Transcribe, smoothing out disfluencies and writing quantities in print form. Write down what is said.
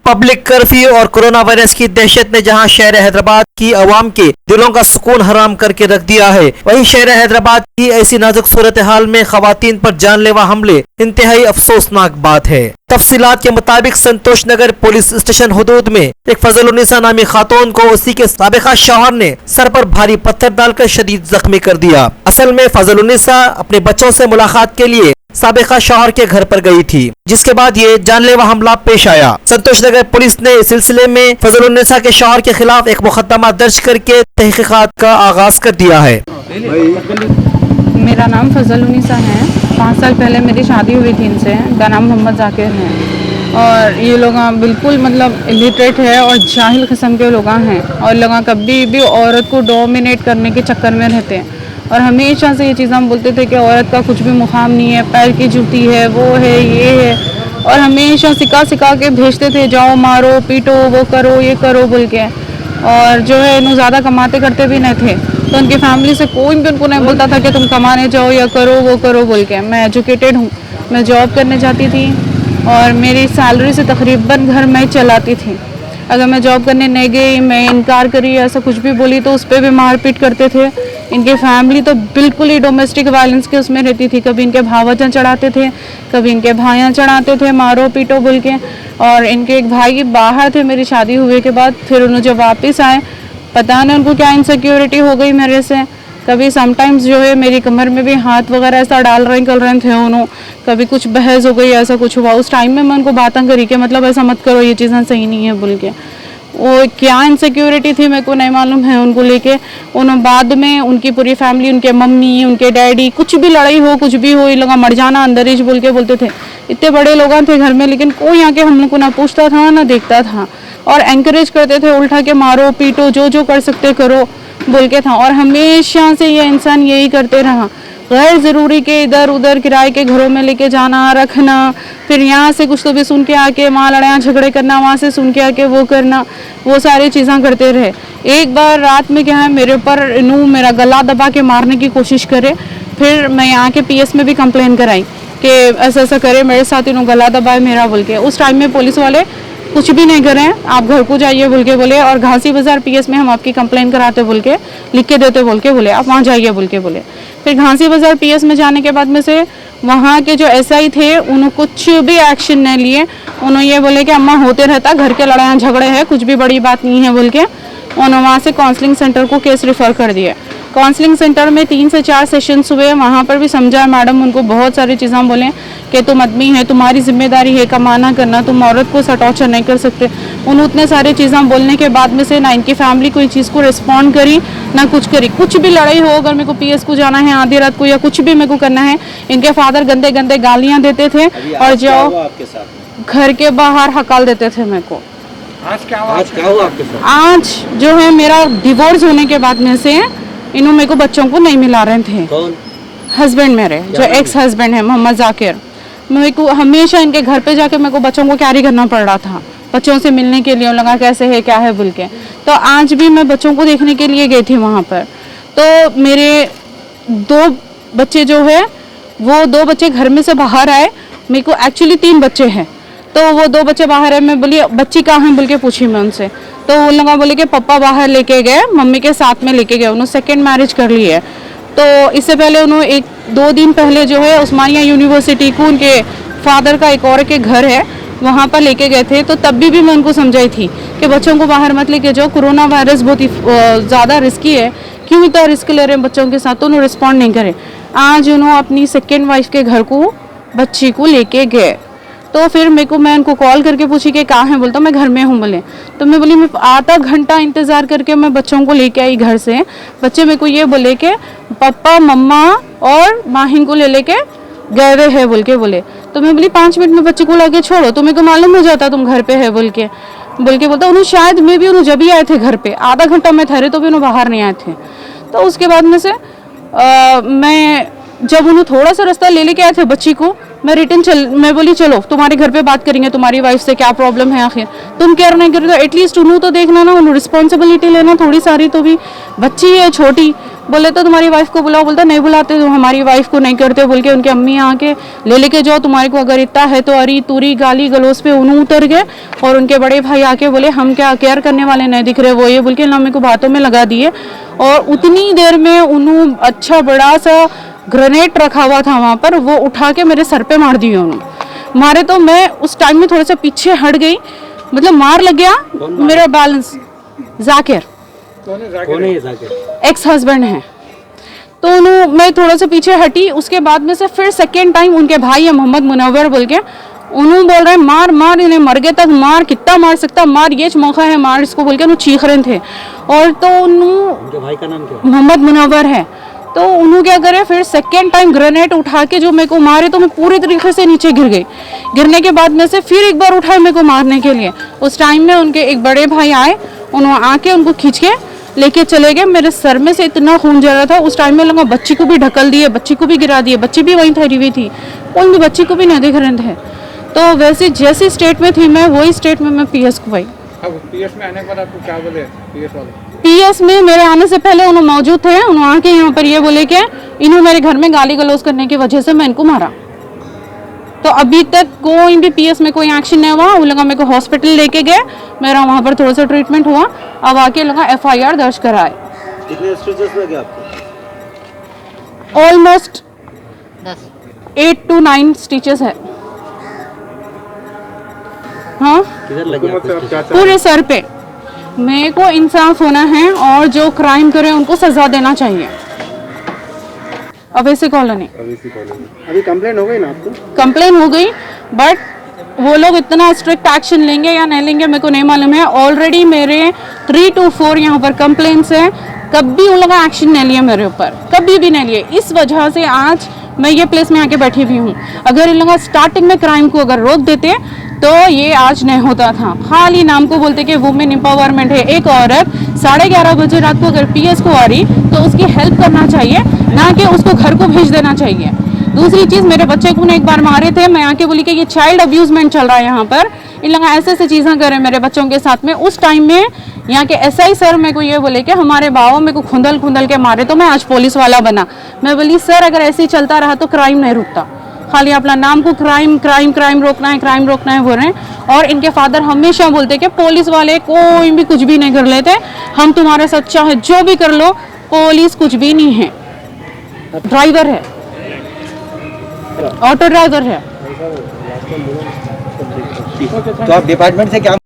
Public curfew और corona virus की दहशत ने जहां शहर हैदराबाद की आवाम के दिलों का सुकून हराम करके रख दिया है, वहीं शहर हैदराबाद की ऐसी नाजुक सूरत हाल में खवातीन पर जानलेवा हमले इंतहाई अफसोसनाक बात है। तफसीलात के मुताबिक संतोष नगर पुलिस स्टेशन हुदूद में एक फजलुन्निसा नामी खातून को उसी के साबिका शौहर ने सर पर भारी पत्थर डालकर शदीद जख्मी कर दिया। असल में फजलुन्निसा अपने बच्चों से मुलाकात के लिए साबिका शौहर के घर पर गई थी, जिसके बाद ये जानलेवा हमला पेश आया। संतोष नगर पुलिस ने इस सिलसिले में फजलुन्निसा के शौहर के खिलाफ एक मुकदमा दर्ज करके तहकीकात का आगाज कर दिया है। मेरा नाम फजलुन्निसा है। 5 साल पहले मेरी शादी हुई थी इनसे। इनका नाम मोहम्मद जाकिर है और ये लोग बिल्कुल मतलब इलिटरेट है और जाहिल किस्म के लोग हैं और लोग कभी भी औरत को डोमिनेट करने के चक्कर में रहते हैं और हमेशा से ये चीज़ हम बोलते थे कि औरत का कुछ भी मुकाम नहीं है, पैर की जूती है, वो है, ये है, और हमेशा सिखा के भेजते थे, जाओ मारो पीटो, वो करो ये करो बोल के। और जो है इन्हों ज़्यादा कमाते करते भी नहीं थे, तो उनकी फैमिली से कोई भी उनको नहीं बोलता था कि तुम कमाने जाओ या करो वो करो बोल के। मैं एजुकेटेड हूँ, मैं जॉब करने जाती थी और मेरी सैलरी से तकरीबन घर मैं चलाती थी। अगर मैं जॉब करने नहीं गई, मैं इनकार करी, ऐसा कुछ भी बोली तो उस पर भी मारपीट करते थे। इनके फैमिली तो बिल्कुल ही डोमेस्टिक वायलेंस के उसमें रहती थी। कभी इनके भावजन चढ़ाते थे, कभी इनके भाइयाँ चढ़ाते थे, मारो पीटो बोल के। और इनके एक भाई बाहर थे मेरी शादी हुए के बाद, फिर उन्होंने जब वापस आए पता नहीं उनको क्या इनसिक्योरिटी हो गई मेरे से। कभी समटाइम्स जो है मेरी कमर में भी हाथ वगैरह ऐसा डाल रहे कर रहे थे उन्होंने। कभी कुछ बहस हो गई, ऐसा कुछ हुआ। उस टाइम में मैं उनको बातें करी कि मतलब ऐसा मत करो, ये चीज़ें सही नहीं है बोल के। वो क्या इनसिक्योरिटी थी मेरे को नहीं मालूम है उनको लेके। उन्होंने बाद में उनकी पूरी फैमिली, उनके मम्मी, उनके डैडी, कुछ भी लड़ाई हो, कुछ भी हो, ये लोग मर जाना अंदर ही बोल के बोलते थे। इतने बड़े लोग थे घर में, लेकिन कोई आके हम लोग को ना पूछता था ना देखता था और एनकरेज करते थे उल्टा के मारो पीटो, जो कर सकते करो बोल के था। और हमेशा से ये इंसान यही करते रहा, गैर ज़रूरी के इधर उधर किराए के घरों में लेके जाना रखना, फिर यहाँ से कुछ तो भी सुन के आके वहाँ लड़ाइयाँ झगड़े करना, वहाँ से सुन के आके वो करना, वो सारी चीज़ें करते रहे। एक बार रात में क्या है मेरे ऊपर मेरा गला दबा के मारने की कोशिश करे। फिर मैं यहाँ के पीएस में भी कंप्लेन कराई कि ऐसा ऐसा करे मेरे साथ, इन्होंने गला दबाए मेरा बोल के। उस टाइम में पुलिस वाले कुछ भी नहीं करें, आप घर को जाइए बोल के बोले, और घासी बाजार पीएस में हम आपकी कंप्लेन कराते बोल के लिख के देते बोल के बोले, आप वहाँ जाइए बोल के बोले। फिर घासी बाजार पीएस में जाने के बाद में से वहाँ के जो एसआई थे उन्होंने कुछ भी एक्शन नहीं लिए। उन्होंने ये बोले कि अम्मा होते रहता, घर के लड़ाइयाँ झगड़े हैं, कुछ भी बड़ी बात नहीं है बोल के। उन्होंने वहाँ से काउंसलिंग सेंटर को केस रिफ़र कर दिया। काउंसलिंग सेंटर में 3 से 4 सेशंस हुए, वहाँ पर भी समझा मैडम उनको बहुत सारी चीज़ें बोलें कि तुम आदमी है, तुम्हारी जिम्मेदारी है कमाना करना, तुम औरत को टॉर्चर नहीं कर सकते। उन्होंने उतने सारी चीज़ें बोलने के बाद में से ना इनकी फैमिली कोई चीज़ को रिस्पॉन्ड करी ना कुछ करी। कुछ भी लड़ाई हो, अगर मेरे को पीएस को जाना है आधी रात को या कुछ भी मेरे को करना है, इनके फादर गंदे गंदे गालियाँ देते थे और जाओ घर के बाहर हकाल देते थे मेरे को। आज क्या हुआ आपके साथ? आज जो है मेरा डिवोर्स होने के बाद में से इन्होंने मेरे को बच्चों को नहीं मिला रहे थे। कौन? हस्बैंड मेरे, जो एक्स हस्बैंड है मोहम्मद जाकिर। मेरे को हमेशा इनके घर पे जाके मेरे को बच्चों को कैरी करना पड़ रहा था, बच्चों से मिलने के लिए, लगा कैसे है क्या है बोल के। तो आज भी मैं बच्चों को देखने के लिए गई थी वहाँ पर। तो मेरे 2 बच्चे जो है वो 2 बच्चे घर में से बाहर आए। मेरे को एक्चुअली 3 बच्चे हैं, तो वो 2 बच्चे बाहर है। मैं बोली बच्ची कहाँ है बोल के पूछी मैं उनसे, तो वो लगा बोले कि पापा बाहर लेके गए, मम्मी के साथ में लेके गए। उन्होंने सेकंड मैरिज कर ली है। तो इससे पहले उन्होंने 1-2 दिन पहले जो है उस्मानिया यूनिवर्सिटी को उनके फादर का एक और के घर है वहाँ पर लेके गए थे। तो तब भी मैं उनको समझाई थी कि बच्चों को बाहर मत लेके जाओ, कोरोना वायरस बहुत ही ज़्यादा रिस्की है, क्यों इतना रिस्क ले रहे हैं बच्चों के साथ। तो उन्होंने रिस्पॉन्ड नहीं करे। आज उन्होंने अपनी सेकेंड वाइफ के घर को बच्ची को लेके गए। तो फिर मैं उनको कॉल करके पूछी कि कहाँ है, बोलता मैं घर में हूँ बोले। तो मैं बोली मैं आधा घंटा इंतज़ार करके मैं बच्चों को लेके आई घर से। बच्चे मेरे को ये बोले कि पापा मम्मा और माहिन को लेके गए हुए है बोल के बोले। तो मैं बोली 5 मिनट में बच्चे को लाके छोड़ो, तो मेरे को मालूम हो जाता तुम घर पे है बोल के बोलता। उन्होंने शायद मैं भी उन्होंने जब ही आए थे घर पे, आधा घंटा में ठहरे तो भी उन्होंने बाहर नहीं आए थे। तो उसके बाद में से मैं जब उन्होंने थोड़ा सा रास्ता ले लेके आए थे बच्ची को, मैं बोली चलो तुम्हारे घर पे बात करेंगे तुम्हारी वाइफ से, क्या प्रॉब्लम है आखिर, तुम केयर नहीं कर रहे तो एटलीस्ट उन्होंने तो देखना ना, उन्होंने रिस्पॉन्सिबिलिटी लेना थोड़ी सारी, तो भी बच्ची है छोटी। बोले तो तुम्हारी वाइफ को बुलाओ, बोलता नहीं बुलाते, तो हमारी वाइफ को नहीं करते बोल के उनके अम्मी आके ले लेके जाओ, तुम्हारे को अगर इतना है तो अरी तुरी गाली गलोच पे उन्होंने उतर गए। और उनके बड़े भाई आके बोले हम क्या केयर करने वाले नहीं दिख रहे, वो ये बोल के ना मेरे को बातों में लगा दिए। और उतनी देर में उन्होंने अच्छा बड़ा सा ग्रेनेड रखा हुआ था वहाँ पर, वो उठा के मेरे सर पे मार दिए उन्होंने। मारे तो मैं उस टाइम में थोड़ा सा पीछे हट गई, मतलब मार लग गया मेरा बैलेंस। जाकिर कौन है ये जाकिर? एक्स हस्बैंड है। तो मैं थोड़ा सा पीछे हटी, उसके बाद में से फिर सेकेंड टाइम उनके भाई है मोहम्मद मुनव्वर बोल के, उन्होंने बोल रहे मार मार, इन्हें मर गए तक मार, कितना मार सकता मार, ये मौका है मार इसको बोल के उन्होंने चीख रहे थे। और तो उनके भाई का नाम क्या है? मोहम्मद मुनव्वर है। तो उन्होंने क्या करे फिर सेकेंड टाइम ग्रेनेड उठा के जो मेरे को मारे, तो मैं पूरी तरीके से नीचे गिर गई। गिरने के बाद में से फिर एक बार उठाए मेरे को मारने के लिए। उस टाइम में उनके एक बड़े भाई आए, उन्होंने आके उनको खींच के लेके चले गए। मेरे सर में से इतना खून जा रहा था, उस टाइम में लगा बच्ची को भी ढकल दिए, बच्ची को भी गिरा दिए, बच्ची भी वहीं ठहरी हुई थी, कोई भी बच्ची को भी नहीं देख रहे थे। तो वैसे जैसी स्टेट में थी मैं, वही स्टेट में मैं पीएस को आई। अब पीएस में आने के बाद आपको क्या बोले पीएस वाले? पीएस में मेरे आने से पहले उन्होंने मौजूद थे, उन्होंने आके यहाँ पर ये बोले कि इन्होंने मेरे घर में गाली गलौज करने की वजह से मैं इनको मारा। तो अभी तक कोई भी पीएस में कोई एक्शन नहीं हुआ। वो लगा मेरे को हॉस्पिटल लेके गए, मेरा वहाँ पर थोड़ा सा ट्रीटमेंट हुआ, अब आके लगा एफआईआर दर्ज कराए। कितने स्टिचेस लगे आपको? ऑलमोस्ट 8 to 9 स्टिचेस है। हाँ किधर लगे आपको? पूरे सर पे। मेरे को इंसाफ होना है और जो क्राइम करे उनको सजा देना चाहिए। अवैसी कॉलोनी अभी कंप्लेन हो गई ना आपको? कंप्लेन हो गई, बट वो लोग इतना स्ट्रिक्ट एक्शन लेंगे या नहीं लेंगे मेरे को नहीं मालूम है। ऑलरेडी मेरे 3 to 4 यहाँ पर कंप्लेंट्स हैं, कभी उन लोगों का एक्शन नहीं लिया मेरे ऊपर, कभी भी नहीं लिए। इस वजह से आज मैं ये प्लेस में आके बैठी हुई हूँ। अगर इन लोगों स्टार्टिंग में क्राइम को अगर रोक देते तो ये आज नहीं होता था। खाली नाम को बोलते कि वुमेन एम्पावरमेंट है। एक औरत 11:30 बजे रात को अगर पीएस को आ रही तो उसकी हेल्प करना चाहिए, ना कि उसको घर को भेज देना चाहिए। दूसरी चीज़, मेरे बच्चे को एक बार मारे थे, मैं आके बोली कि ये चाइल्ड अब्यूजमेंट चल रहा है यहाँ पर, इन लोग ऐसे ऐसे चीज़ें करें मेरे बच्चों के साथ में। उस टाइम में यहाँ के एसआई सर मेरे को ये बोले कि हमारे बाबा मेरे को खुंदल खुंदल के मारे, तो मैं आज पुलिस वाला बना। मैं बोली सर अगर ऐसे ही चलता रहा तो क्राइम नहीं रुकता, खाली अपना नाम को क्राइम क्राइम क्राइम रोकना है, क्राइम रोकना है बोल रहे हैं। और इनके फादर हमेशा बोलते कि पुलिस वाले कोई भी कुछ भी नहीं कर लेते, हम तुम्हारे साथ चाहे जो भी कर लो, पुलिस कुछ भी नहीं है। ड्राइवर है, ऑटो ड्राइवर है। तो आप डिपार्टमेंट से क्या